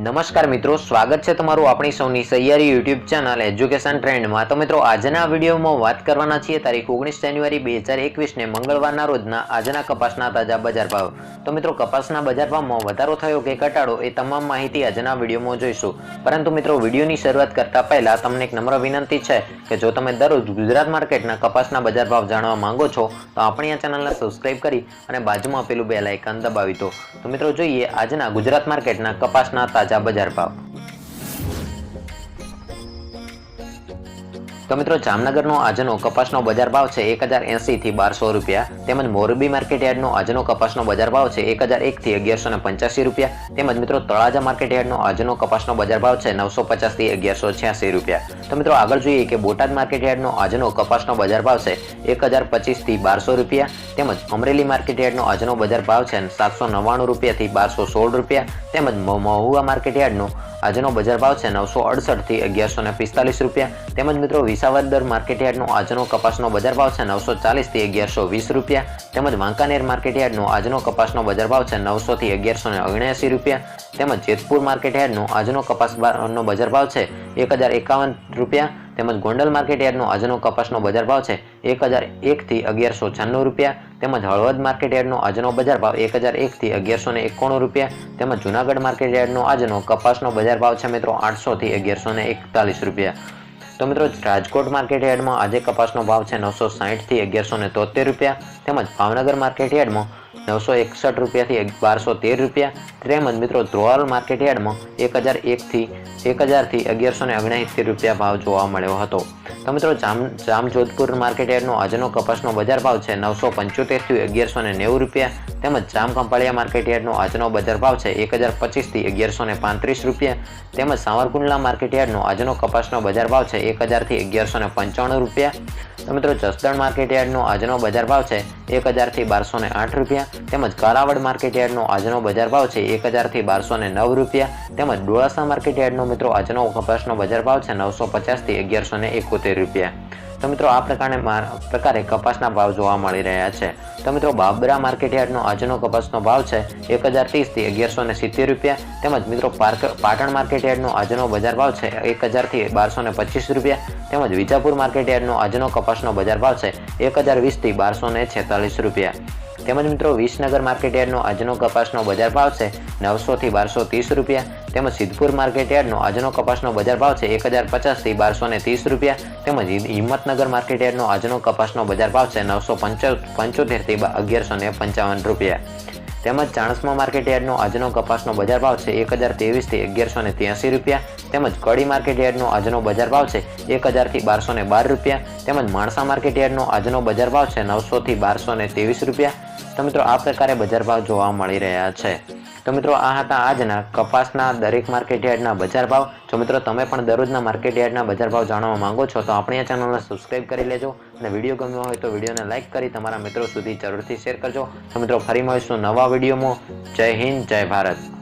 નમસ્કાર મિત્રો, સ્વાગત છે તમારું આપણી સૌની સહિયારી યુટ્યુબ ચેનલ એજ્યુકેશન ટ્રેન્ડમાં। તો મિત્રો, આજના વિડીયોમાં વાત કરવાના છીએ તારીખ 19 જાન્યુઆરી 2021 ને મંગળવારના રોજના આજના કપાસના તાજા બજાર ભાવ। તો મિત્રો, કપાસના બજાર ભાવમાં વધારો થયો કે ઘટાડો એ તમામ માહિતી આજના વિડીયોમાં જોઈશું। પરંતુ મિત્રો, વિડીયોની શરૂઆત કરતા પહેલા તમને એક નમ્ર વિનંતી છે કે જો તમે દરરોજ ગુજરાત માર્કેટના કપાસના બજાર ભાવ જાણવા માંગો છો તો આપણી આ ચેનલને સબસ્ક્રાઇબ કરી અને બાજુમાં આપેલું બેલ આઇકન દબાવી દો। તો મિત્રો, જોઈએ આજના ગુજરાત માર્કેટના કપાસના તાજા બજાર ભાવ। તો મિત્રો, જામનગરનો આજનો કપાસનો બજાર ભાવ છે 1080 થી 1200 રૂપિયા। તેમજ મોરબી માર્કેટ યાર્ડનો આજનો કપાસનો બજાર ભાવ છે 1001 થી 1185 રૂપિયા। તેમજ મિત્રો, તળાજા માર્કેટ યાર્ડનો આજનો કપાસનો બજાર ભાવ છે 950 થી 1186 રૂપિયા। તો મિત્રો, આગળ જોઈએ કે બોટાદ માર્કેટ યાર્ડનો આજનો કપાસનો બજાર ભાવ છે 1025 થી 1200 રૂપિયા। તેમજ અમરેલી માર્કેટ યાર્ડનો આજનો બજાર ભાવ છે 799 રૂપિયા થી 1216 રૂપિયા। તેમજ મહુવા માર્કેટ યાર્ડનો આજનો બજાર ભાવ છે 968 થી 1145 રૂપિયા। તેમજ મિત્રો, વિસાવદર માર્કેટ યાર્ડનો આજનો કપાસનો બજાર ભાવ છે 940 થી 1120 રૂપિયા। તેમજ વાંકાનેર માર્કેટ યાર્ડનો આજનો કપાસનો બજાર ભાવ છે 900 થી 1179 રૂપિયા। તેમજ જેતપુર માર્કેટ યાર્ડનો આજનો કપાસનો બજાર ભાવ છે 1051 રૂપિયા। તેમજ ગોંડલ માર્કેટ યાર્ડનો આજનો કપાસનો બજાર ભાવ છે 1001 થી 1196 રૂપિયા। તેમજ હળવદ માર્કેટ યાર્ડનો આજનો બજાર ભાવ 1001 થી 1191 રૂપિયા। તેમજ જુનાગઢ માર્કેટ યાર્ડનો આજનો કપાસનો બજાર ભાવ છે મિત્રો 800 થી 1141 રૂપિયા। તો મિત્રો, રાજકોટ માર્કેટ યાર્ડમાં આજે કપાસનો ભાવ છે 960 થી 1173 રૂપિયા। તેમજ ભાવનગર માર્કેટ યાર્ડમાં 961 રૂપિયાથી 1213 રૂપિયા। તેમજ મિત્રો, ધ્રોલ માર્કેટ યાર્ડમાં 1001 થી 1179 રૂપિયા ભાવ જોવા મળ્યો હતો। તો મિત્રો, જામજોધપુર માર્કેટ યાર્ડનો આજનો કપાસનો બજાર ભાવ છે 975 થી 1190 રૂપિયા। તેમજ જામખંભાળિયા માર્કેટ યાર્ડનો આજનો બજાર ભાવ છે 1025 થી 1135 રૂપિયા। તેમજ સાવરકુંડલા માર્કેટ યાર્ડનો આજનો કપાસનો બજાર ભાવ છે 1000 થી 1195 રૂપિયા। તો મિત્રો, જસદણ માર્કેટ યાર્ડનો આજનો બજાર ભાવ છે 1000 થી 1208 રૂપિયા। તેમજ કારાવડ માર્કેટ યાર્ડનો આજનો બજાર ભાવ છે 1000 થી 1209 રૂપિયા। તેમજ ડોળાસા માર્કેટ યાર્ડનો મિત્રો આજનો કપાસનો બજાર ભાવ છે 950 થી 1171 રૂપિયા। તો મિત્રો, આ પ્રકારે કપાસના ભાવ જોવા મળી રહ્યા છે। તો મિત્રો, બાબરા માર્કેટ યાર્ડનો આજનો કપાસનો ભાવ છે 1030 થી 1170 રૂપિયા। તેમજ મિત્રો, પાટણ માર્કેટ યાર્ડનો આજનો બજાર ભાવ છે 1000 થી 1225 રૂપિયા। તેમજ વિજાપુર માર્કેટ યાર્ડનો આજનો કપાસનો બજાર ભાવ છે 1020 થી 1246 રૂપિયા। તેમજ મિત્રો, વિસનગર માર્કેટ યાર્ડનો આજનો કપાસનો બજાર ભાવ છે 900 થી 1230 રૂપિયા। તેમજ સિદ્ધપુર માર્કેટ યાર્ડનો આજનો કપાસનો બજાર ભાવ છે 1050 થી 1230 રૂપિયા। તેમજ હિંમતનગર માર્કેટ યાર્ડનો આજનો કપાસનો બજાર ભાવ છે 975 થી 1155 રૂપિયા। તેમજ ચાણસ્મા માર્કેટ યાર્ડનો આજનો કપાસનો બજાર ભાવ છે 1023 થી 1183 રૂપિયા। તેમજ કડી માર્કેટ યાર્ડનો આજનો બજાર ભાવ છે 1000 થી 1212 રૂપિયા। તેમજ માણસા માર્કેટ યાર્ડનો આજનો બજાર ભાવ છે 900 થી 1223 રૂપિયા। તો મિત્રો, આ પ્રકારે બજાર ભાવ જોવા મળી રહ્યા છે। તો મિત્રો, આ હતા આજના કપાસના દરેક માર્કેટ યાર્ડના બજાર ભાવ। જો મિત્રો, તમે પણ દરરોજના માર્કેટ યાર્ડના બજાર ભાવ જાણવા માંગો છો તો આપણી આ ચેનલને સબસ્ક્રાઇબ કરી લેજો અને વિડીયો ગમ્યો હોય તો વિડીયોને લાઇક કરી તમારા મિત્રો સુધી જરૂરથી શેર કરજો। તો મિત્રો, ફરી મળીશું નવા વિડીયોમાં। જય હિન્દ, જય ભારત।